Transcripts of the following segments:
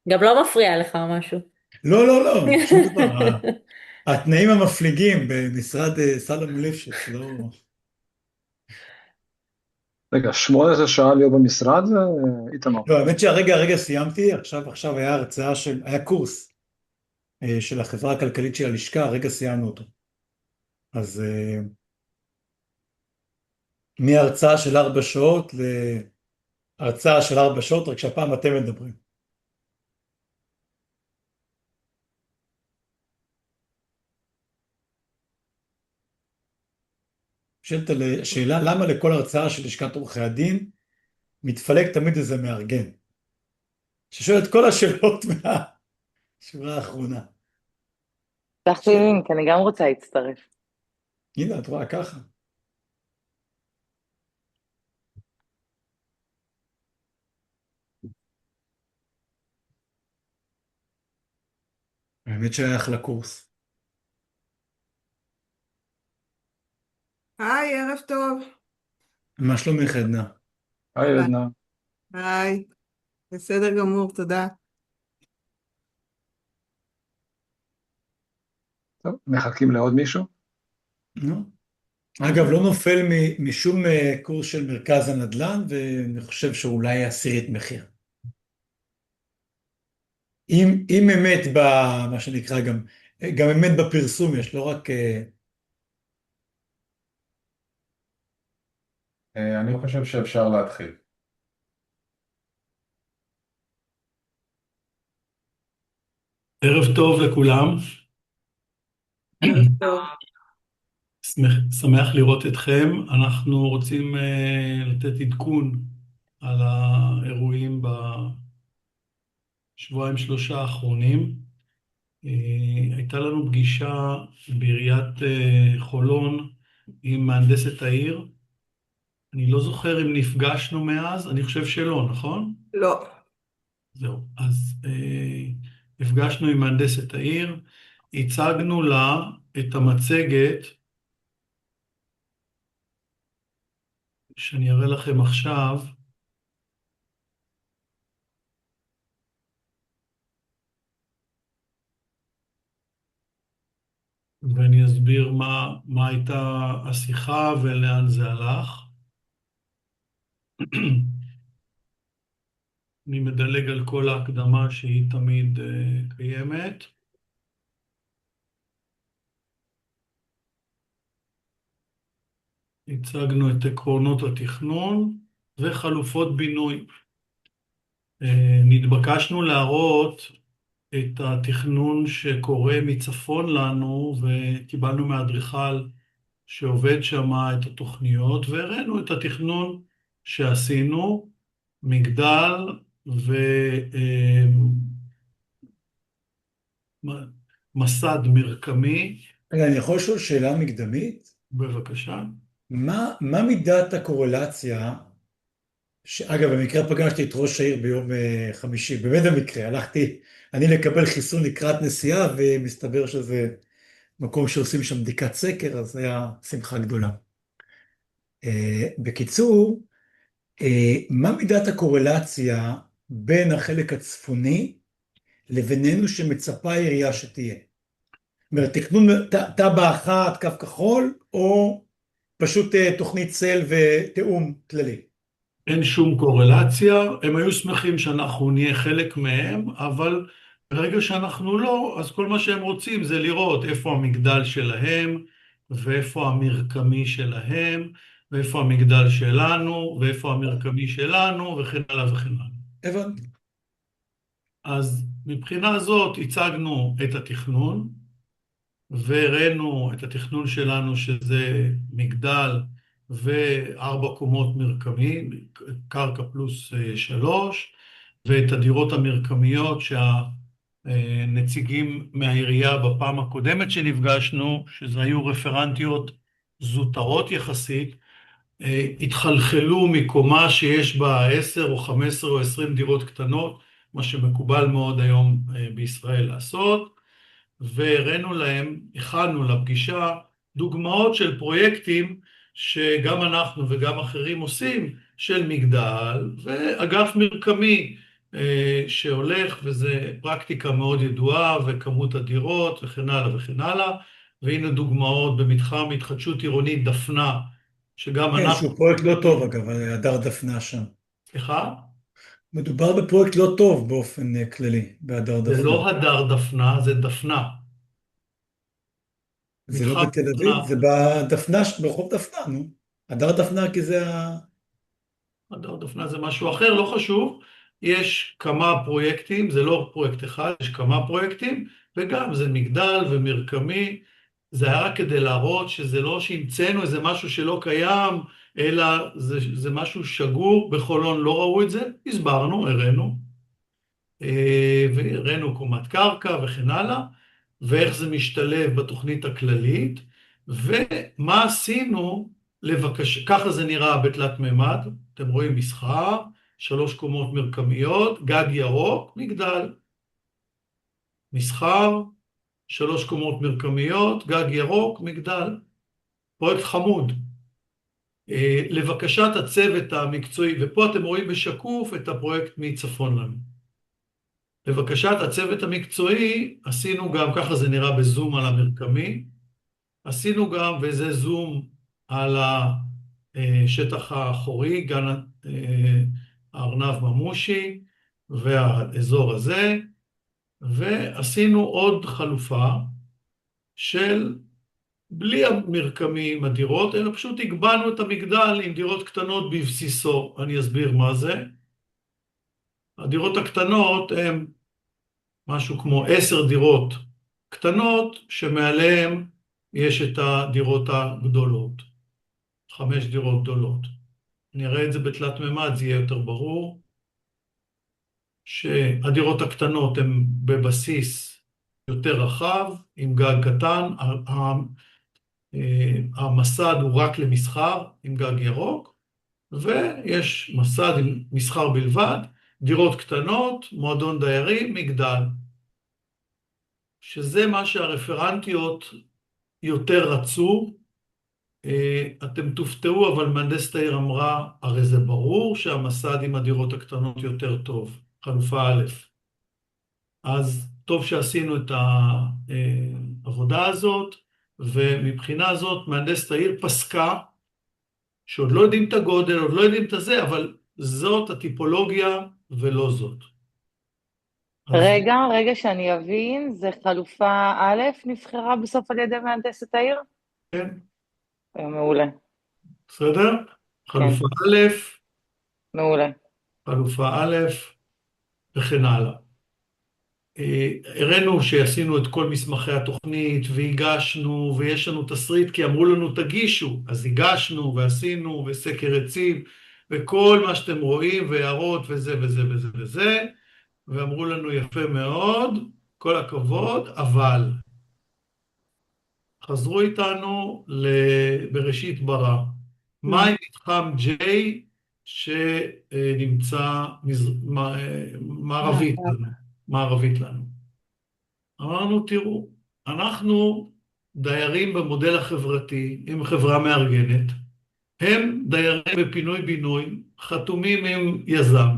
גם לא מפריע לך משהו. לא, לא, לא, שום דבר. התנאים המפליגים במשרד סלום ליפשיץ, לא... רגע, 18 שעה להיות במשרד, איתמר. לא, האמת שהרגע סיימתי, עכשיו היה הרצאה היה קורס של החברה הכלכלית של הלשכה, הרגע סיימנו אותו. אז מהרצאה של 4 שעות להרצאה של 4 שעות, רק שהפעם אתם מדברים. שאלת השאלה, למה לכל הרצאה של לשכת עורכי הדין מתפלג תמיד איזה מארגן, ששואל את כל השאלות מהשורה האחרונה. שלחתי ש... לינק, אני גם רוצה להצטרף. הנה, את רואה ככה. האמת שהיה אחלה קורס. היי, ערב טוב. מה שלומך עדנה? היי אהלן. עדנה. היי, בסדר גמור, תודה. טוב, מחכים לעוד מישהו? נו. אגב, לא נופל משום קורס של מרכז הנדל"ן, ואני חושב שאולי עשירית מחיר. אם אמת מה שנקרא גם אמת בפרסום יש, לא רק... אני חושב שאפשר להתחיל. ערב טוב לכולם, ערב טוב. שמח לראות אתכם. אנחנו רוצים לתת עדכון על האירועים בשבועיים שלושה האחרונים. הייתה לנו פגישה בעיריית חולון עם מהנדסת העיר. אני לא זוכר אם נפגשנו מאז, אני חושב שלא, נכון? לא. זהו, אז נפגשנו עם מהנדסת העיר, הצגנו לה את המצגת שאני אראה לכם עכשיו. ואני אסביר מה הייתה השיחה ולאן זה הלך. אני מדלג על כל ההקדמה שהיא תמיד קיימת. הצגנו את עקרונות התכנון וחלופות בינוי. נתבקשנו להראות את התכנון שקורה מצפון לנו, וקיבלנו מהאדריכל שעובד שם את התוכניות, והראינו את התכנון שעשינו, מגדל ומסד מרקמי. רגע, אני יכול לשאול שאלה מקדמית? בבקשה. מה מידת הקורלציה, שאגב, במקרה פגשתי את ראש העיר ביום חמישי, באמת במקרה, הלכתי אני לקבל חיסון לקראת נסיעה, ומסתבר שזה מקום שעושים שם בדיקת סקר, אז היה שמחה גדולה. בקיצור, מה מידת הקורלציה בין החלק הצפוני לבינינו שמצפה העירייה שתהיה? זאת אומרת, תכנון תב"ע אחת, קו כחול, או פשוט תוכנית צל ותיאום כללי? אין שום קורלציה, הם היו שמחים שאנחנו נהיה חלק מהם, אבל ברגע שאנחנו לא, אז כל מה שהם רוצים זה לראות איפה המגדל שלהם, ואיפה המרקמי שלהם, ואיפה המגדל שלנו, ואיפה המרקמי שלנו, וכן הלאה וכן הלאה. הבנתי. אז מבחינה זאת הצגנו את התכנון, והראינו את התכנון שלנו שזה מגדל וארבע קומות מרקמי, קרקע פלוס 3, ואת הדירות המרקמיות שהנציגים מהעירייה בפעם הקודמת שנפגשנו, שזה היו רפרנטיות זוטרות יחסית, התחלחלו מקומה שיש בה 10 או 15 או 20 דירות קטנות, מה שמקובל מאוד היום בישראל לעשות, והראינו להם, הכנו לפגישה, דוגמאות של פרויקטים שגם אנחנו וגם אחרים עושים, של מגדל ואגף מרקמי שהולך, וזה פרקטיקה מאוד ידועה, וכמות הדירות וכן הלאה וכן הלאה. והנה דוגמאות במתחם התחדשות עירונית דפנה, שגם כן, אנחנו... שהוא פרויקט לא טוב אגב, הדר דפנה שם. סליחה? מדובר בפרויקט לא טוב באופן כללי, בהדר זה דפנה. לא הדר דפנה, זה דפנה. זה לא מתחם בתל דפנה. אביב, זה בדפנה, ברחוב דפנה, נו. הדר דפנה כי זה הדר דפנה זה משהו אחר, לא חשוב. יש כמה פרויקטים, זה לא פרויקט אחד, יש כמה פרויקטים, וגם זה מגדל ומרקמי. זה היה רק כדי להראות שזה לא שהמצאנו איזה משהו שלא קיים, אלא זה משהו שגור. בחולון לא ראו את זה, הסברנו, הראינו. והראינו קומת קרקע וכן הלאה, ואיך זה משתלב בתוכנית הכללית, ומה עשינו ככה זה נראה בתלת מימד, אתם רואים מסחר, 3 קומות מרקמיות, גג ירוק, מגדל. מסחר, 3 קומות מרקמיות, גג ירוק, מגדל. פרויקט חמוד. לבקשת הצוות המקצועי, ופה אתם רואים בשקוף את הפרויקט מצפון לנו. לבקשת הצוות המקצועי, עשינו גם, ככה זה נראה בזום על המרקמי, עשינו גם, וזה זום על השטח האחורי, גן הארנב ממושי, והאזור הזה, ועשינו עוד חלופה של בלי המרקמים, הדירות, אלא פשוט הגבנו את המגדל עם דירות קטנות בבסיסו. אני אסביר מה זה. הדירות הקטנות הן משהו כמו 10 דירות קטנות, שמעליהן יש את הדירות הגדולות, 5 דירות גדולות. נראה את זה בתלת מימד, זה יהיה יותר ברור, שהדירות הקטנות הן בבסיס יותר רחב, עם גג קטן, המסד הוא רק למסחר, עם גג ירוק, ויש מסד עם מסחר בלבד, דירות קטנות, מועדון דיירים, מגדל. שזה מה שהרפרנטיות יותר רצו. אתם תופתעו, אבל מהנדסת העיר אמרה, הרי זה ברור שהמסד עם הדירות הקטנות יותר טוב, חלופה א'. אז טוב שעשינו את העבודה הזאת, ומבחינה הזאת מהנדסת העיר פסקה, שעוד לא יודעים את הגודל, עוד לא יודעים את זה, אבל זאת הטיפולוגיה ולא זאת. אז... רגע שאני אבין, זה חלופה א' נבחרה בסוף על ידי מהנדסת העיר? כן. מעולה. בסדר? חלופה א', מעולה. חלופה א', וכן הלאה. הראינו שעשינו את כל מסמכי התוכנית, והגשנו, ויש לנו תסריט, כי אמרו לנו תגישו, אז הגשנו, ועשינו, וסקר עצים, וכל מה שאתם רואים, והערות, וזה וזה וזה וזה, ואמרו לנו יפה מאוד, כל הכבוד, אבל חזרו איתנו בראשית ברא. מה עם מתחם J שנמצא מערבית לנו? אמרנו, תראו, אנחנו דיירים במודל החברתי עם חברה מארגנת, הם דיירים בפינוי-בינוי, חתומים עם יזם,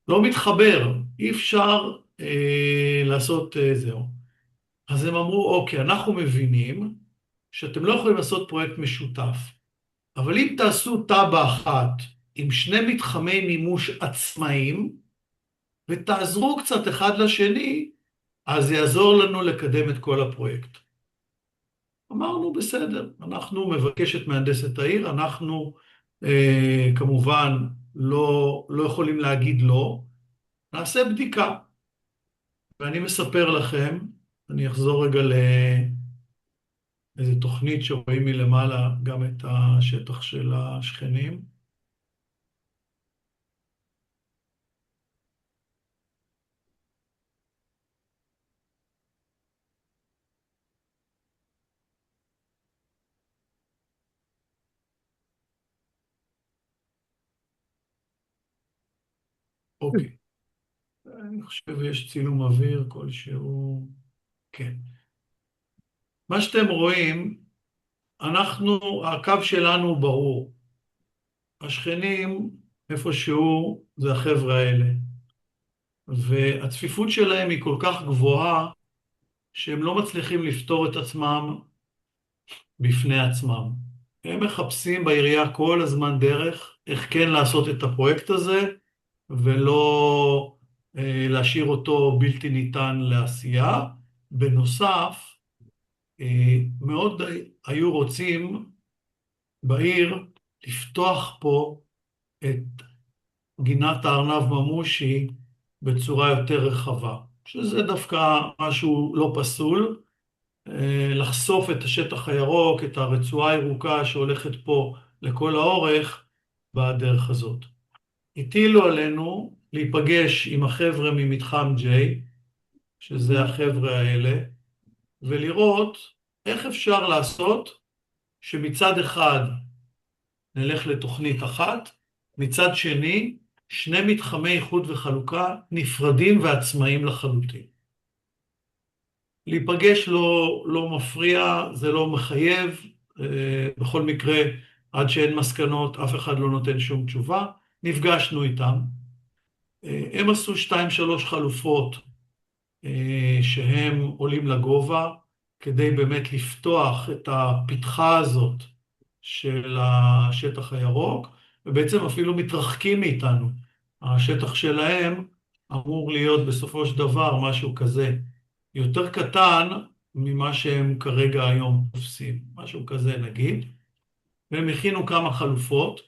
לא מתחבר, אי אפשר לעשות זהו. אז הם אמרו, אוקיי, אנחנו מבינים שאתם לא יכולים לעשות פרויקט משותף, אבל אם תעשו טאבה אחת עם 2 מתחמי מימוש עצמאיים, ותעזרו קצת אחד לשני, אז יעזור לנו לקדם את כל הפרויקט. אמרנו, בסדר, אנחנו מבקשת מהנדסת העיר, אנחנו כמובן לא יכולים להגיד לא, נעשה בדיקה. ואני מספר לכם, אני אחזור רגע לאיזו תוכנית שרואים מלמעלה גם את השטח של השכנים. אוקיי. אני חושב יש צילום אוויר כלשהו. כן. מה שאתם רואים, הקו שלנו הוא ברור. השכנים, איפשהו, זה החבר'ה האלה. והצפיפות שלהם היא כל כך גבוהה, שהם לא מצליחים לפתור את עצמם בפני עצמם. הם מחפשים בעירייה כל הזמן דרך איך כן לעשות את הפרויקט הזה, ולא להשאיר אותו בלתי ניתן לעשייה. בנוסף, מאוד היו רוצים בעיר לפתוח פה את גינת הארנב ממושי בצורה יותר רחבה, שזה דווקא משהו לא פסול, לחשוף את השטח הירוק, את הרצועה הירוקה שהולכת פה לכל האורך בדרך הזאת. הטילו עלינו להיפגש עם החבר'ה ממתחם J, שזה החבר'ה האלה, ולראות איך אפשר לעשות שמצד אחד נלך לתוכנית אחת, מצד שני שני מתחמי איחוד וחלוקה נפרדים ועצמאיים לחלוטין. להיפגש לא מפריע, זה לא מחייב, בכל מקרה עד שאין מסקנות אף אחד לא נותן שום תשובה. נפגשנו איתם, הם עשו 2-3 חלופות שהם עולים לגובה, כדי באמת לפתוח את הפתחה הזאת של השטח הירוק, ובעצם אפילו מתרחקים מאיתנו. השטח שלהם אמור להיות בסופו של דבר משהו כזה, יותר קטן ממה שהם כרגע היום תופסים, משהו כזה נגיד, והם הכינו כמה חלופות,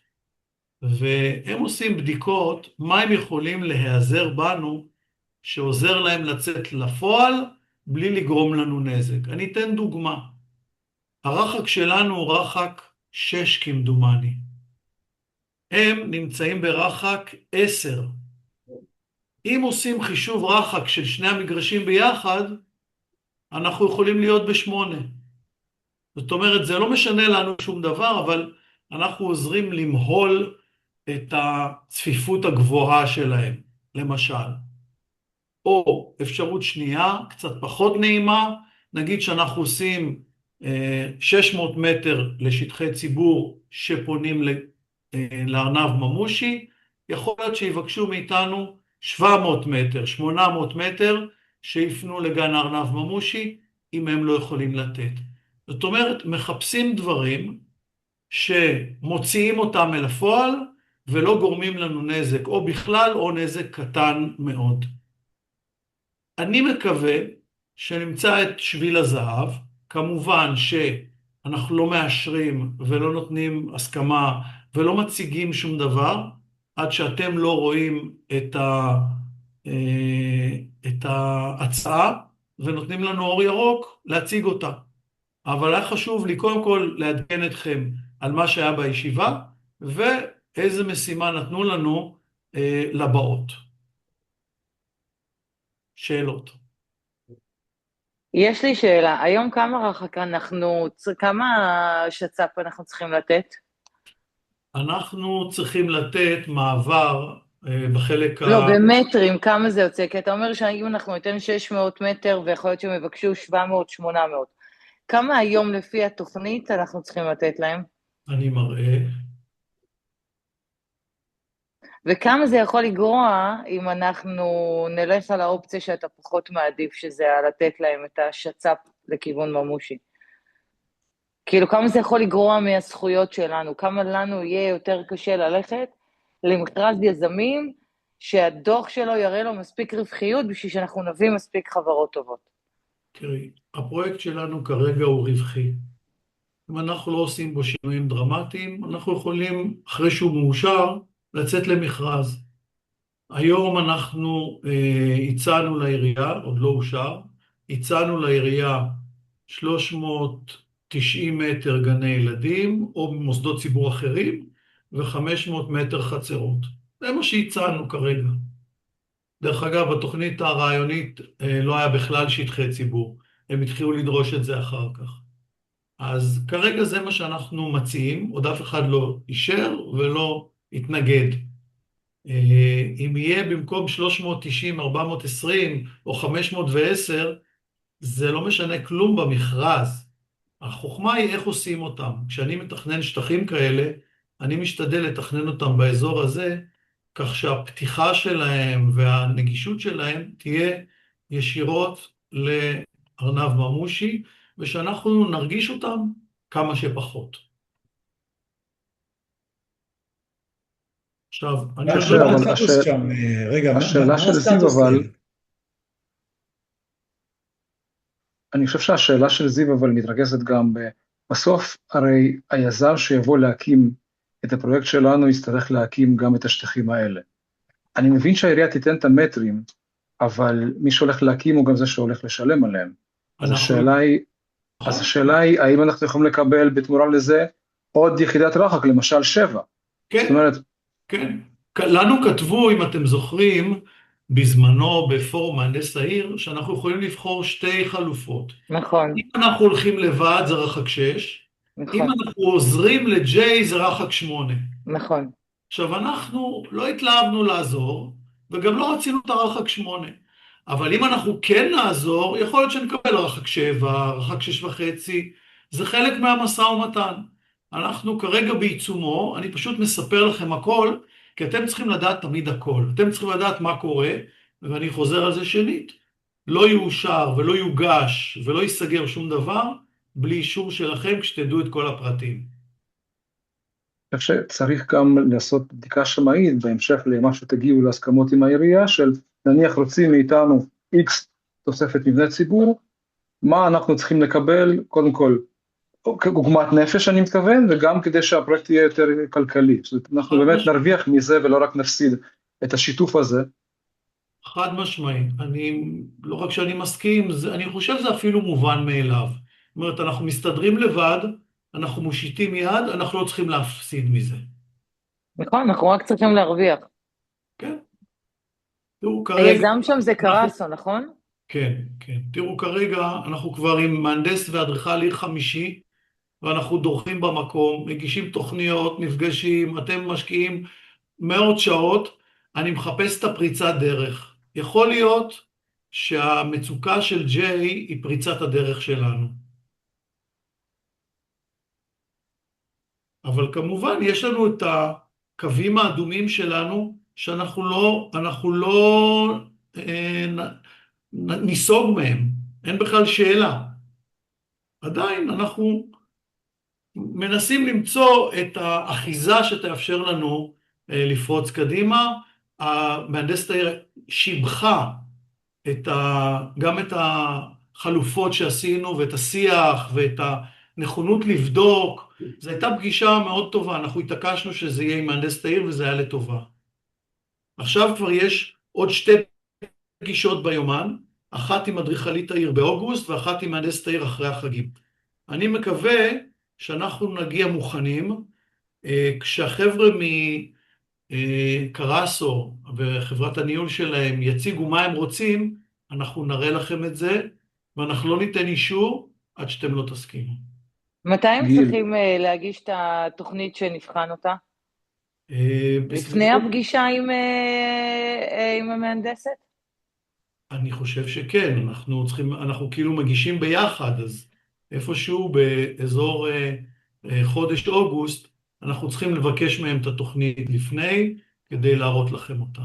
והם עושים בדיקות מה הם יכולים להיעזר בנו, שעוזר להם לצאת לפועל, בלי לגרום לנו נזק. אני אתן דוגמה. הרחק שלנו הוא רחק 6 כמדומני. הם נמצאים ברחק 10. אם עושים חישוב רחק של שני המגרשים ביחד, אנחנו יכולים להיות ב8. זאת אומרת, זה לא משנה לנו שום דבר, אבל אנחנו עוזרים למהול את הצפיפות הגבוהה שלהם, למשל. או אפשרות שנייה, קצת פחות נעימה, נגיד שאנחנו עושים 600 מטר לשטחי ציבור שפונים לארנב ממושי, יכול להיות שיבקשו מאיתנו 700 מטר, 800 מטר, שיפנו לגן ארנב ממושי, אם הם לא יכולים לתת. זאת אומרת, מחפשים דברים שמוציאים אותם אל הפועל, ולא גורמים לנו נזק, או בכלל, או נזק קטן מאוד. אני מקווה שנמצא את שביל הזהב, כמובן שאנחנו לא מאשרים ולא נותנים הסכמה ולא מציגים שום דבר, עד שאתם לא רואים את ההצעה ונותנים לנו אור ירוק להציג אותה. אבל היה חשוב לי קודם כל לעדכן אתכם על מה שהיה בישיבה, ואיזה משימה נתנו לנו לבאות. שאלות. יש לי שאלה, היום כמה כמה שצ"פ אנחנו צריכים לתת? אנחנו צריכים לתת מעבר בחלק לא, במטרים, כמה זה יוצא? כי אתה אומר שאם אנחנו ניתן 600 מטר, ויכול להיות שהם יבקשו 700-800. כמה היום לפי התוכנית אנחנו צריכים לתת להם? אני מראה. וכמה זה יכול לגרוע אם אנחנו נלך על האופציה שאתה פחות מעדיף, שזה לתת להם את השצ"פ לכיוון ממושי? כאילו, כמה זה יכול לגרוע מהזכויות שלנו? כמה לנו יהיה יותר קשה ללכת למכרז יזמים, שהדוח שלו יראה לו מספיק רווחיות, בשביל שאנחנו נביא מספיק חברות טובות? תראי, הפרויקט שלנו כרגע הוא רווחי. אם אנחנו לא עושים בו שינויים דרמטיים, אנחנו יכולים, אחרי שהוא מאושר, לצאת למכרז. היום אנחנו הצענו לעירייה, עוד לא אושר, הצענו לעירייה 390 מטר גני ילדים, או מוסדות ציבור אחרים, ו500 מטר חצרות. זה מה שהצענו כרגע. דרך אגב, בתוכנית הרעיונית לא היה בכלל שטחי ציבור. הם התחילו לדרוש את זה אחר כך. אז כרגע זה מה שאנחנו מציעים, עוד אף אחד לא אישר ולא התנגד. אם יהיה במקום 390, 420 או 510, זה לא משנה כלום במכרז. החוכמה היא איך עושים אותם. כשאני מתכנן שטחים כאלה, אני משתדל לתכנן אותם באזור הזה, כך שהפתיחה שלהם והנגישות שלהם תהיה ישירות לארנב ממושי, ושאנחנו נרגיש אותם כמה שפחות. עכשיו, אני עוד מה לא... אבל הסטטוס שם? רגע, השאלה מה של זיו, הסטטוס? אבל אני חושב שהשאלה של זיו אבל מתרכזת גם בסוף, הרי היזם שיבוא להקים את הפרויקט שלנו יצטרך להקים גם את השטחים האלה. אני מבין שהעירייה תיתן את המטרים, אבל מי שהולך להקים הוא גם זה שהולך לשלם עליהם. אז השאלה היא, האם אנחנו יכולים לקבל בתמורה לזה עוד יחידת רחק, למשל 7? זאת כן, אומרת, כן. לנו כתבו, אם אתם זוכרים, בזמנו בפורום מהנדס העיר, שאנחנו יכולים לבחור שתי חלופות. נכון, אם אנחנו הולכים לבד זה רחק 6, אם נכון, אנחנו עוזרים ל-J זה רחק 8. נכון. עכשיו, אנחנו לא התלהבנו לעזור, וגם לא רצינו את הרחק 8. אבל אם אנחנו כן נעזור, יכול להיות שנקבל רחק 7, רחק 6.5, זה חלק מהמשא ומתן. אנחנו כרגע בעיצומו, אני פשוט מספר לכם הכל, כי אתם צריכים לדעת תמיד הכל. אתם צריכים לדעת מה קורה, ואני חוזר על זה שנית. לא יאושר ולא יוגש ולא ייסגר שום דבר, בלי אישור שלכם כשתדעו את כל הפרטים. אני חושב שצריך גם לעשות בדיקה שמאית, בהמשך למה שתגיעו להסכמות עם העירייה, של נניח רוצים מאיתנו X תוספת מבנה ציבור, מה אנחנו צריכים לקבל, קודם כל, כעוגמת נפש אני מתכוון, וגם כדי שהפרויקט יהיה יותר כלכלי. זאת אומרת, אנחנו באמת נרוויח מזה ולא רק נפסיד את השיתוף הזה. חד משמעי. לא רק שאני מסכים, אני חושב שזה אפילו מובן מאליו. זאת אומרת, אנחנו מסתדרים לבד, אנחנו מושיטים יד, אנחנו לא צריכים להפסיד מזה. נכון, אנחנו רק צריכים להרוויח. כן. תראו, כרגע... היזם שם זה קרסו, נכון? כן, כן. תראו, כרגע אנחנו כבר עם מהנדס ואדריכל עיר חמישי, ואנחנו דורכים במקום, מגישים תוכניות, נפגשים, אתם משקיעים מאות שעות, אני מחפש את הפריצת דרך. יכול להיות שהמצוקה של ג'יי היא פריצת הדרך שלנו. אבל כמובן יש לנו את הקווים האדומים שלנו, שאנחנו לא ניסוג מהם, אין בכלל שאלה. עדיין אנחנו מנסים למצוא את האחיזה שתאפשר לנו לפרוץ קדימה. המהנדסת העיר שיבחה גם את החלופות שעשינו ואת השיח ואת הנכונות לבדוק. זו הייתה פגישה מאוד טובה, אנחנו התעקשנו שזה יהיה עם מהנדסת העיר וזה היה לטובה. עכשיו כבר יש עוד 2 פגישות ביומן, אחת עם אדריכלית העיר באוגוסט ואחת עם מהנדסת העיר אחרי החגים. אני מקווה שאנחנו נגיע מוכנים, כשהחבר'ה מקרסו וחברת הניהול שלהם יציגו מה הם רוצים, אנחנו נראה לכם את זה, ואנחנו לא ניתן אישור עד שאתם לא תסכימו. מתי הם גיל. צריכים להגיש את התוכנית שנבחן אותה? לפני בסביבות- הפגישה עם המהנדסת? אני חושב שכן, אנחנו כאילו מגישים ביחד, אז איפשהו באזור חודש אוגוסט, אנחנו צריכים לבקש מהם את התוכנית לפני, כדי להראות לכם אותה.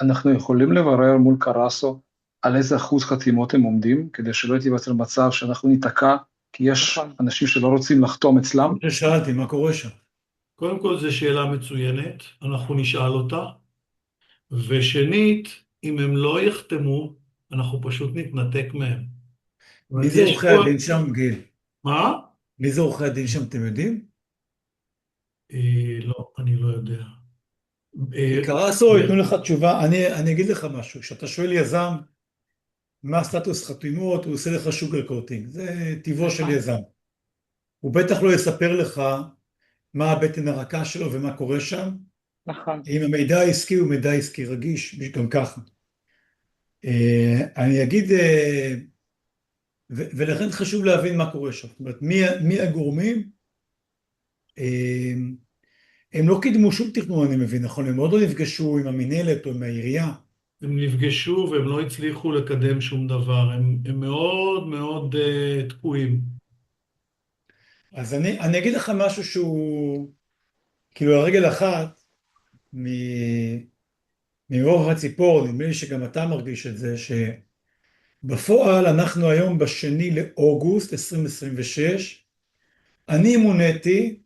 אנחנו יכולים לברר מול קרסו על איזה אחוז חתימות הם עומדים, כדי שלא ייווצר מצב שאנחנו ניתקע, כי יש נכון. אנשים שלא רוצים לחתום אצלם. ששאלתי, מה קורה שם? קודם כל, זו שאלה מצוינת, אנחנו נשאל אותה, ושנית, אם הם לא יחתמו, אנחנו פשוט נתנתק מהם. מי זה יש עורכי פה- הדין שם, גיל? מה? מי זה עורכי הדין שם, אתם יודעים? לא, אני לא יודע. אה, קרסו ייתנו לך תשובה. אני אגיד לך משהו, כשאתה שואל יזם מה הסטטוס חתימות, הוא עושה לך שוגר קוטינג, זה טבעו של יזם. הוא בטח לא יספר לך מה הבטן הרכה שלו ומה קורה שם. נכון. אם המידע העסקי הוא מידע עסקי רגיש, גם ככה. אני אגיד, ולכן חשוב להבין מה קורה שם. זאת אומרת, מי הגורמים? הם לא קידמו שום תכנון, אני מבין, נכון? הם עוד לא נפגשו עם המנהלת או עם העירייה. הם נפגשו והם לא הצליחו לקדם שום דבר, הם מאוד מאוד תקועים. אז אני אגיד לך משהו שהוא כאילו על רגל אחת, ממרוח הציפור, נדמה לי שגם אתה מרגיש את זה, שבפועל אנחנו היום בשני לאוגוסט 2026, אני מוניתי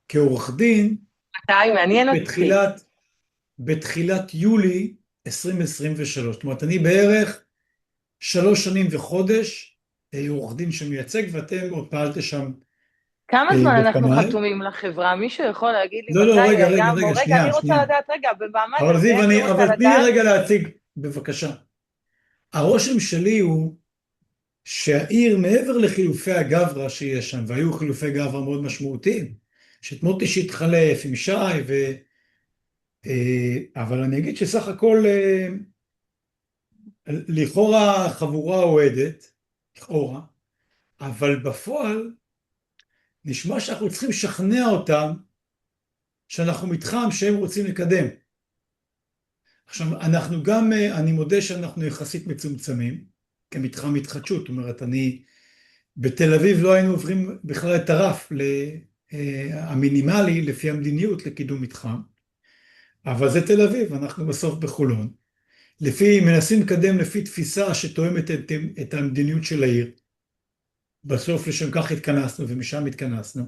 כעורך דין מתי? מעניין אותי. בתחילת יולי 2023. זאת אומרת, אני בערך 3 שנים וחודש עורך דין שמייצג, ואתם עוד פעלתם שם כמה זמן אנחנו לפניי. חתומים לחברה? מישהו יכול להגיד לי לא, לא, מתי רגע, היה? רגע, רגע, רגע, שנייה, אני רוצה שנייה. לדעת, רגע, במעמד אבל הזה זיו, אני רוצה אבל תני לדעת. לי רגע להציג, בבקשה. הרושם שלי הוא שהעיר, מעבר לחילופי הגברה שיש שם, והיו חילופי גברה מאוד משמעותיים, שאת מוטי שהתחלף עם שי, אבל אני אגיד שסך הכל לכאורה חבורה אוהדת, לכאורה, אבל בפועל נשמע שאנחנו צריכים לשכנע אותם שאנחנו מתחם שהם רוצים לקדם. עכשיו, אנחנו גם, אני מודה שאנחנו יחסית מצומצמים, כמתחם התחדשות, זאת אומרת, בתל אביב לא היינו עוברים בכלל את הרף המינימלי לפי המדיניות לקידום מתחם, אבל זה תל אביב, אנחנו בסוף בחולון. מנסים לקדם לפי תפיסה שתואמת את המדיניות של העיר. בסוף לשם כך התכנסנו ומשם התכנסנו.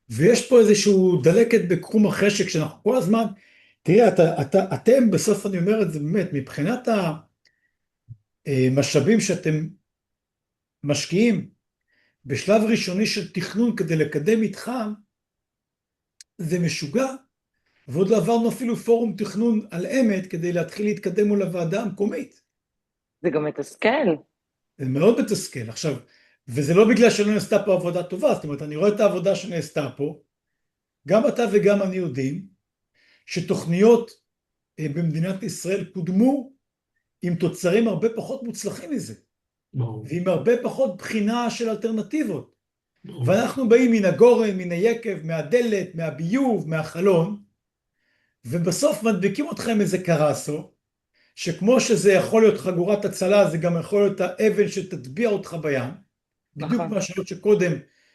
ויש פה איזשהו דלקת בקרום החשק שאנחנו כל הזמן, תראה, אתם בסוף אני אומר את זה באמת, מבחינת המשאבים שאתם משקיעים בשלב ראשוני של תכנון כדי לקדם מתחם, זה משוגע, ועוד לא עברנו אפילו פורום תכנון על אמת כדי להתחיל להתקדם מול הוועדה המקומית. זה גם מתסכל. זה מאוד מתסכל. עכשיו, וזה לא בגלל שלא נעשתה פה עבודה טובה, זאת אומרת, אני רואה את העבודה שנעשתה פה, גם אתה וגם אני יודעים, שתוכניות במדינת ישראל קודמו עם תוצרים הרבה פחות מוצלחים מזה, ועם הרבה פחות בחינה של אלטרנטיבות. ואנחנו באים מן הגורן, מן היקב, מהדלת, מהביוב, מהחלון, ובסוף מדביקים אתכם איזה קרסו, שכמו שזה יכול להיות חגורת הצלה, זה גם יכול להיות האבן שתטביע אותך בים. בדיוק מהשאלות שקודם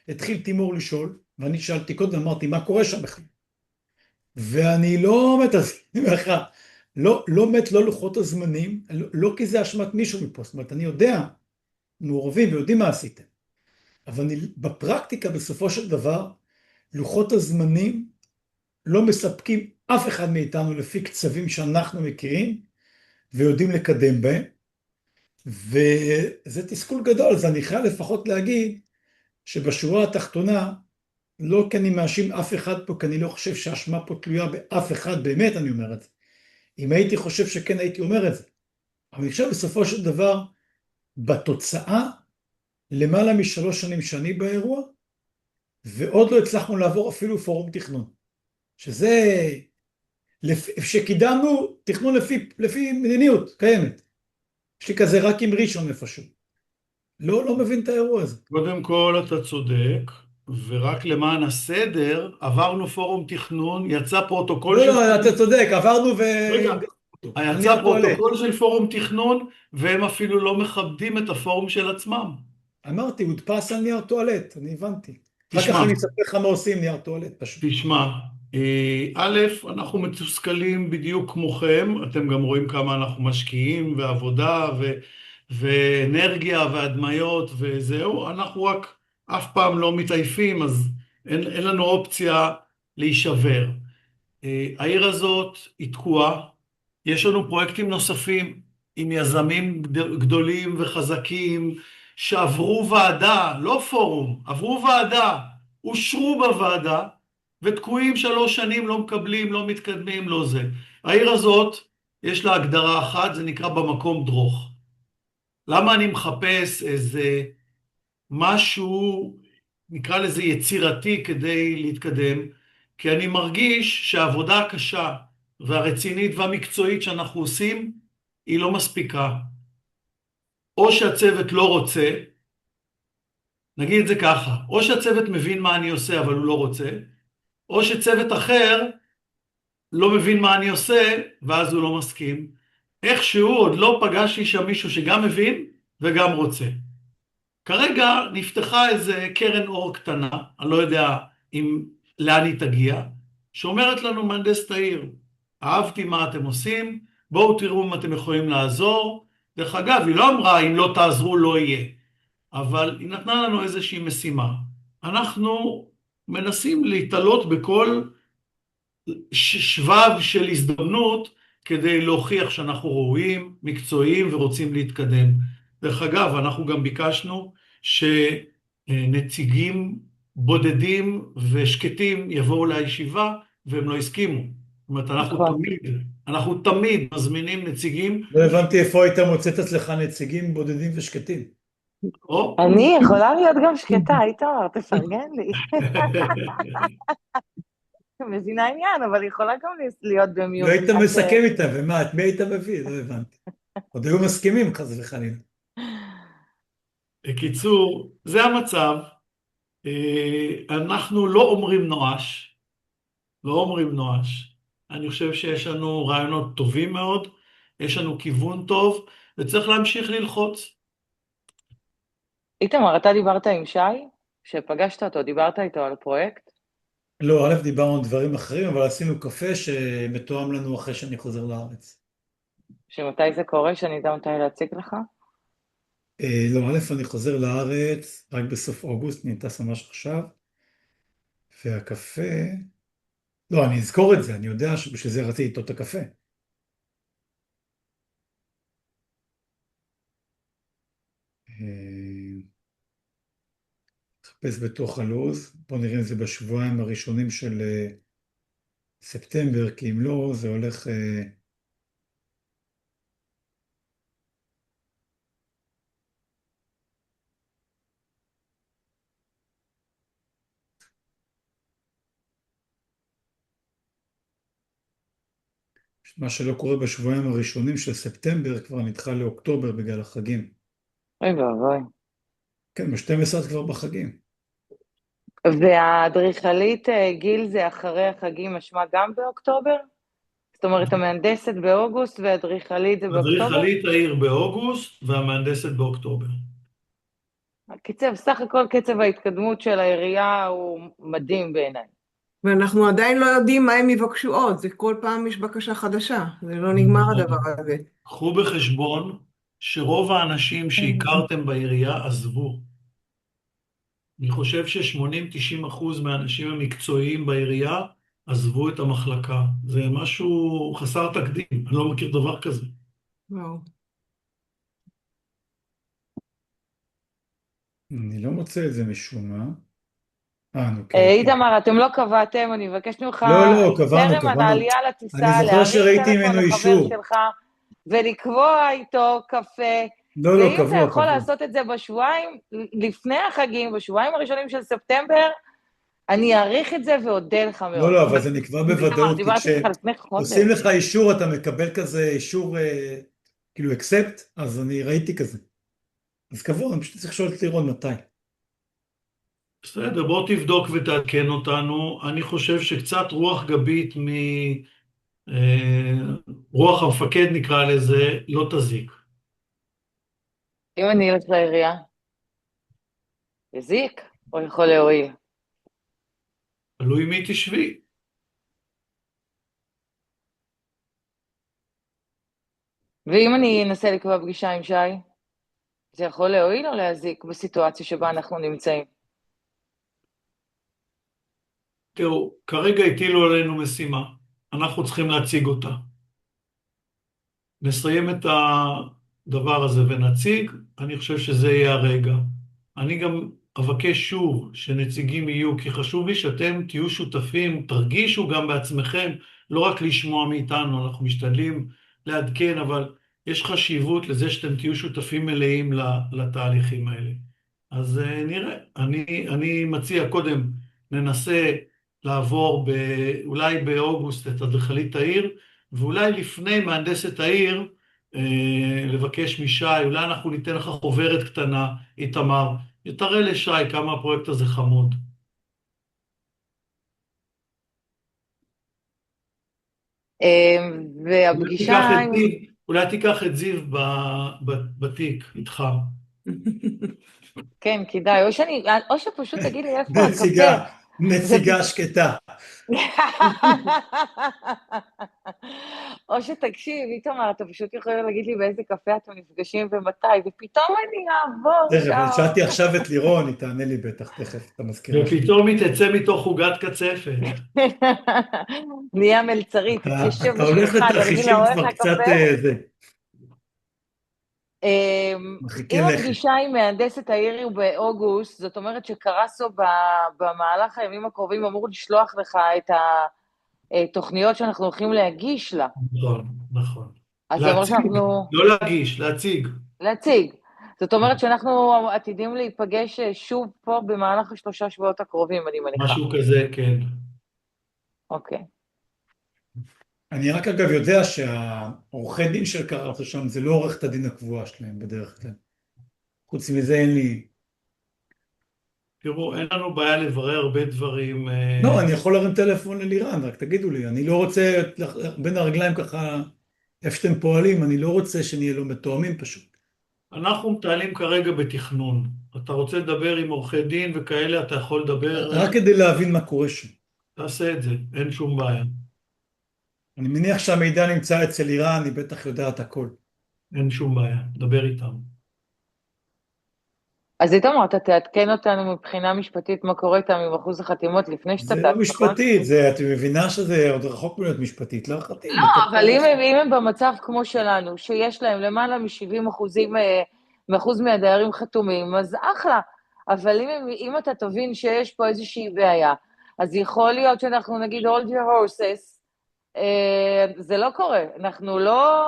התחיל תימור לשאול, ואני שאלתי קודם, אמרתי, מה קורה שם בכלל? ואני לא מת, אז אני אומר לך, לא מת לא לוחות הזמנים, לא כי זה אשמת מישהו מפה, זאת אומרת, אני יודע, מעורבים ויודעים מה עשיתם, אבל בפרקטיקה בסופו של דבר, לוחות הזמנים לא מספקים אף אחד מאיתנו לפי קצבים שאנחנו מכירים, ויודעים לקדם בהם, וזה תסכול גדול, אז אני חייב לפחות להגיד, שבשורה התחתונה, לא כי אני מאשים אף אחד פה, כי אני לא חושב שהאשמה פה תלויה באף אחד, באמת אני אומר את זה. אם הייתי חושב שכן הייתי אומר את זה. אבל אני חושב בסופו של דבר, בתוצאה, למעלה מ3 שנים שאני באירוע, ועוד לא הצלחנו לעבור אפילו פורום תכנון. שזה, שקידמנו תכנון לפי מדיניות קיימת. יש לי כזה רק עם ראשון איפשהו. לא מבין את האירוע הזה. קודם כל אתה צודק, ורק למען הסדר, עברנו פורום תכנון, יצא פרוטוקול של... לא, אתה צודק, עברנו רגע, יצא פרוטוקול של פורום תכנון, והם אפילו לא מכבדים את הפורום של עצמם. אמרתי, הודפס על נייר טואלט, אני הבנתי. אחר תשמע. כך אני אספר לך מה עושים נייר טואלט פשוט. תשמע, א', אנחנו מתוסכלים בדיוק כמוכם, אתם גם רואים כמה אנחנו משקיעים, ועבודה, ואנרגיה, והדמיות, וזהו, אנחנו רק אף פעם לא מתעייפים, אז אין לנו אופציה להישבר. העיר הזאת היא תקועה, יש לנו פרויקטים נוספים עם יזמים גדולים וחזקים, שעברו ועדה, לא פורום, עברו ועדה, אושרו בוועדה, ותקועים 3 שנים, לא מקבלים, לא מתקדמים, לא זה. העיר הזאת, יש לה הגדרה אחת, זה נקרא במקום דרוך. למה אני מחפש איזה משהו, נקרא לזה יצירתי כדי להתקדם? כי אני מרגיש שהעבודה הקשה והרצינית והמקצועית שאנחנו עושים, היא לא מספיקה. או שהצוות לא רוצה, נגיד את זה ככה, או שהצוות מבין מה אני עושה אבל הוא לא רוצה, או שצוות אחר לא מבין מה אני עושה ואז הוא לא מסכים. איכשהו עוד לא פגשתי שם מישהו שגם מבין וגם רוצה. כרגע נפתחה איזה קרן אור קטנה, אני לא יודע לאן היא תגיע, שאומרת לנו מהנדסת העיר, אהבתי מה אתם עושים, בואו תראו אם אתם יכולים לעזור. דרך אגב, היא לא אמרה אם לא תעזרו לא יהיה, אבל היא נתנה לנו איזושהי משימה. אנחנו מנסים להתעלות בכל שבב של הזדמנות כדי להוכיח שאנחנו ראויים, מקצועיים ורוצים להתקדם. דרך אגב, אנחנו גם ביקשנו שנציגים בודדים ושקטים יבואו לישיבה והם לא הסכימו. זאת אומרת, נכון. אנחנו תמיד מזמינים נציגים. לא הבנתי איפה היית מוצא את עצמך נציגים בודדים ושקטים. או, אני יכולה להיות גם שקטה, איתמר, תפרגן לי. מבינה עניין, אבל יכולה גם להיות במיוחד. לא היית מסכם איתם, ומה, את מי היית מביא? לא הבנתי. עוד היו מסכימים, חס וחלילה. בקיצור, זה המצב. אנחנו לא אומרים נואש, לא אומרים נואש. אני חושב שיש לנו רעיונות טובים מאוד, יש לנו כיוון טוב, וצריך להמשיך ללחוץ. איתמר, אתה דיברת עם שי? שפגשת אותו, דיברת איתו על הפרויקט? לא, א', דיברנו על דברים אחרים, אבל עשינו קפה שמתואם לנו אחרי שאני חוזר לארץ. שמתי זה קורה, שאני אדע מתי להציג לך? לא, א', אני חוזר לארץ רק בסוף אוגוסט, אני טס ממש עכשיו, והקפה... לא, אני אזכור את זה, אני יודע שבשביל זה רציתי איתו את הקפה. נחפש בתוך הלו"ז, בוא נראה אם זה בשבועיים הראשונים של ספטמבר, כי אם לא, זה הולך... מה שלא קורה בשבועיים הראשונים של ספטמבר כבר נדחה לאוקטובר בגלל החגים. אוי ואבוי. כן, ב-12 כבר בחגים. והאדריכלית גיל זה אחרי החגים, משמע גם באוקטובר? זאת אומרת, המהנדסת באוגוסט והאדריכלית זה באוקטובר? אדריכלית העיר באוגוסט והמהנדסת באוקטובר. סך הכל קצב ההתקדמות של העירייה הוא מדהים בעיניי. ואנחנו עדיין לא יודעים מה הם יבקשו עוד, זה כל פעם יש בקשה חדשה, זה לא נגמר הדבר הזה. קחו בחשבון שרוב האנשים שהכרתם בעירייה עזבו. אני חושב ש-80-90% מהאנשים המקצועיים בעירייה עזבו את המחלקה. זה משהו חסר תקדים, אני לא מכיר דבר כזה. וואו. אני לא מוצא את זה משום מה. נו, כן. איתמר, אתם לא קבעתם, אני מבקשת ממך, לא, קבענו. טרם העלייה לטיסה, אני זוכר להרים שראיתי טלפון ממנו לחבר אישור. שלך, ולקבוע איתו קפה, לא, ואם אתה קבוע, יכול קבוע. לעשות את זה בשבועיים, לפני החגים, בשבועיים הראשונים של ספטמבר, אני אעריך את זה ואודה לך מאוד. לא, אבל זה נקבע בוודאות, כי דיברתי איתך לפני חודש. כשעושים לך אישור, אתה מקבל כזה אישור, כאילו אקספט, אז אני ראיתי כזה. אז קבוע, אני פשוט צריך לשאול את לירון מתי. בסדר, בוא תבדוק ותעדכן אותנו. אני חושב שקצת רוח גבית רוח המפקד נקרא לזה, לא תזיק. אם אני אלך לעירייה, יזיק או יכול להועיל? תלוי מי תשבי. ואם אני אנסה לקבוע פגישה עם שי, זה יכול להועיל או להזיק בסיטואציה שבה אנחנו נמצאים? תראו, כרגע הטילו עלינו משימה, אנחנו צריכים להציג אותה. נסיים את הדבר הזה ונציג, אני חושב שזה יהיה הרגע. אני גם אבקש שוב שנציגים יהיו, כי חשוב לי שאתם תהיו שותפים, תרגישו גם בעצמכם, לא רק לשמוע מאיתנו, אנחנו משתדלים לעדכן, אבל יש חשיבות לזה שאתם תהיו שותפים מלאים לתהליכים האלה. אז נראה, אני מציע קודם ננסה לעבור אולי באוגוסט את אדריכלית העיר, ואולי לפני מהנדסת העיר, לבקש משי, אולי אנחנו ניתן לך חוברת קטנה, איתמר, תראה לשי כמה הפרויקט הזה חמוד. והפגישה... אולי תיקח את זיו בתיק איתך. כן, כדאי, או שפשוט תגיד לי איפה נציגה. הקפה. נציגה שקטה. או שתקשיב, איתמר, אתה פשוט יכול להגיד לי באיזה קפה אתם נפגשים ומתי, ופתאום אני אעבור תכף, שם. שאלתי עכשיו את לירון, היא תענה לי בטח, תכף, את המזכירה שלי. ופתאום היא תצא מתוך עוגת קצפת. נהיה מלצרית, תתיישב אתה הולך בשולחן, נרים לתרחישים לעורך כבר קצת, הקפה. זה, אם אם לכת. הפגישה עם מהנדסת העיר היא באוגוסט, זאת אומרת שקרסו במהלך הימים הקרובים אמור לשלוח לך את התוכניות שאנחנו הולכים להגיש לה. נכון, נכון. אז זה אומר להציג, שאנחנו... לא להגיש, להציג. להציג. זאת אומרת שאנחנו עתידים להיפגש שוב פה במהלך 3 שבועות הקרובים, אני מניחה. משהו כזה, כן. אוקיי. אני רק אגב יודע שהעורכי דין של קראת שם זה לא עורכת הדין הקבועה שלהם בדרך כלל. חוץ מזה אין לי... תראו, אין לנו בעיה לברר הרבה דברים. לא, אני יכול להרים טלפון ללירן, רק תגידו לי, אני לא רוצה בין הרגליים ככה, איפה שאתם פועלים, אני לא רוצה שנהיה לא מתואמים פשוט. אנחנו מטיילים כרגע בתכנון. אתה רוצה לדבר עם עורכי דין וכאלה, אתה יכול לדבר, רק כדי להבין מה קורה שם. תעשה את זה, אין שום בעיה. אני מניח שהמידע נמצא אצל לירן, היא בטח יודעת הכל. אין שום בעיה, דבר איתם. אז איתמר, אתה תעדכן אותנו מבחינה משפטית מה קורה איתם עם אחוז החתימות לפני שאתה זה טס, לא נכון? משפטית, את מבינה שזה עוד רחוק מלהיות משפטית, לא חתים. לא, אבל אם הם במצב כמו שלנו, שיש להם למעלה מ-70% מהדיירים חתומים, אז אחלה. אבל אם אתה תבין שיש פה איזושהי בעיה, אז יכול להיות שאנחנו נגיד hold your horses, זה לא קורה. אנחנו לא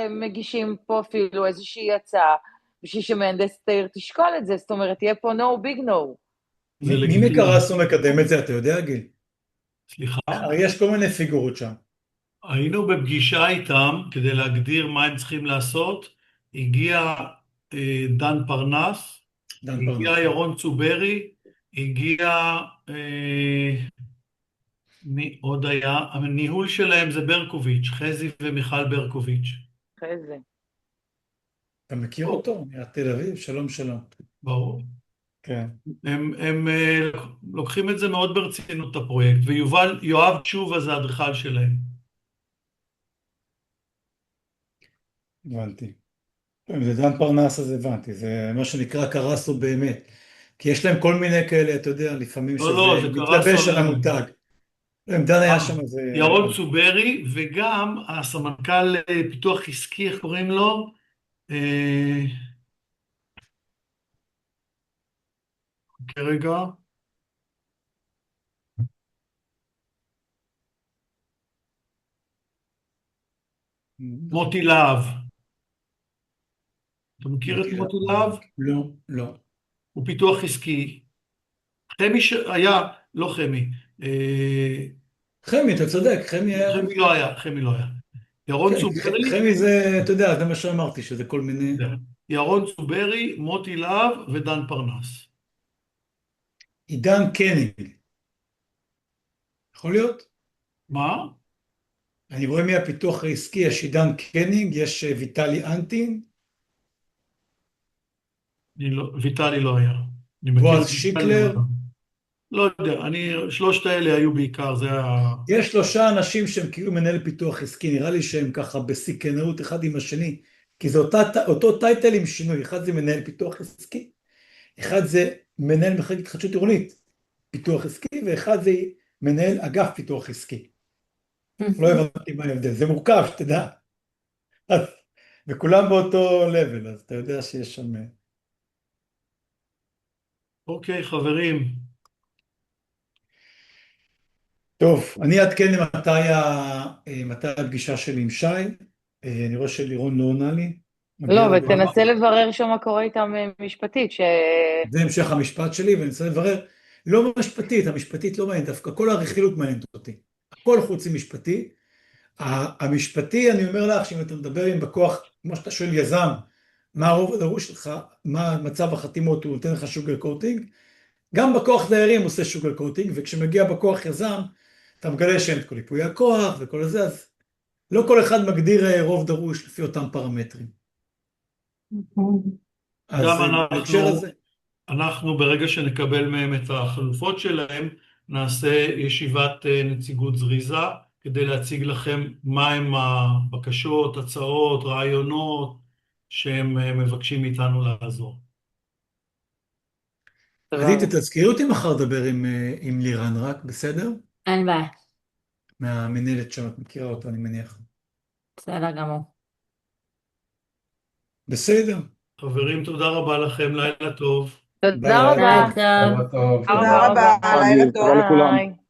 מגישים פה אפילו איזושהי הצעה, בשביל שמהנדסת העיר תשקול את זה, זאת אומרת, יהיה פה no big no. זה מי לגיטימי. מקרסו מקדם את זה, אתה יודע גיל? סליחה? הרי יש כל מיני פיגורות שם. היינו בפגישה איתם כדי להגדיר מה הם צריכים לעשות. הגיע דן פרנס, דן הגיע פרנס. ירון צוברי, הגיע, מי עוד היה? הניהול שלהם זה ברקוביץ', חזי ומיכל ברקוביץ'. אחרי זה. אתה מכיר אותו? מעיריית תל אביב? שלום שלום. ברור. כן. הם לוקחים את זה מאוד ברצינות, את הפרויקט, ויואב תשובה זה האדריכל שלהם. הבנתי. אם זה דן פרנס אז הבנתי, זה מה שנקרא קרסו באמת. כי יש להם כל מיני כאלה, אתה יודע, לפעמים לא, שזה זה מתלבש קרסו. על המותג. אם דן היה שם איזה... ירון צוברי, וגם הסמנכ"ל פיתוח עסקי, איך קוראים לו? כרגע. מוטי להב. אתה מכיר את מוטי להב? לא, לא. הוא פיתוח עסקי. חמי היה, לא חמי. חמי, אתה צודק, חמי היה... חמי לא היה, חמי לא היה. ירון צוברי. חמי זה, אתה יודע, זה מה שאמרתי, שזה כל מיני... ירון צוברי, מוטי להב ודן פרנס. עידן קניג. יכול להיות? מה? אני רואה מהפיתוח העסקי, יש עידן קניג, יש ויטלי אנטין. ויטלי לא היה. בועז שיקלר. לא יודע, שלושת האלה היו בעיקר, זה היה... יש 3 אנשים שהם כאילו מנהל פיתוח עסקי, נראה לי שהם ככה בסיכנאות אחד עם השני, כי זה אותו טייטל עם שינוי, אחד זה מנהל פיתוח עסקי, אחד זה מנהל מחלקת התחדשות עירונית, פיתוח עסקי, ואחד זה מנהל אגף פיתוח עסקי. לא הבנתי מה ההבדל, זה מורכב, שתדע. וכולם באותו לבל, אז אתה יודע שיש שם... אוקיי, חברים. טוב, אני אעדכן מתי הפגישה שלי עם שי, אני רואה שלירון לא עונה לי. לא, ותנסה לברר שם מה קורה איתם משפטית, זה המשך המשפט שלי, ואני רוצה לברר, לא משפטית, המשפטית לא מעניינת, דווקא כל הרכילות מעניינת אותי, הכל חוץ ממשפטי. המשפטי, אני אומר לך, שאם אתה מדבר עם בכוח, כמו שאתה שואל יזם, מה הרוב הדרוש שלך, מה מצב החתימות, הוא נותן לך שוגר קוטינג, גם בכוח דיירים עושה שוגר קוטינג, וכשמגיע בכוח יזם, אתה מגלה שאין את כל ייפוי הכוח וכל זה, אז לא כל אחד מגדיר רוב דרוש לפי אותם פרמטרים. אז בהקשר הזה. אנחנו ברגע שנקבל מהם את החלופות שלהם, נעשה ישיבת נציגות זריזה כדי להציג לכם מהם הבקשות, הצעות, רעיונות שהם מבקשים מאיתנו לעזור. עדית, תזכירי אותי מחר לדבר עם לירן רק, בסדר? אין בעיה, מהמנהלת שם, את מכירה אותה, אני מניח. בסדר גמור. בסדר. חברים, תודה רבה לכם, לילה טוב. תודה ביי. רבה. לילה טוב. לילה טוב. תודה רבה, לילה טוב. תודה לכולם. ביי.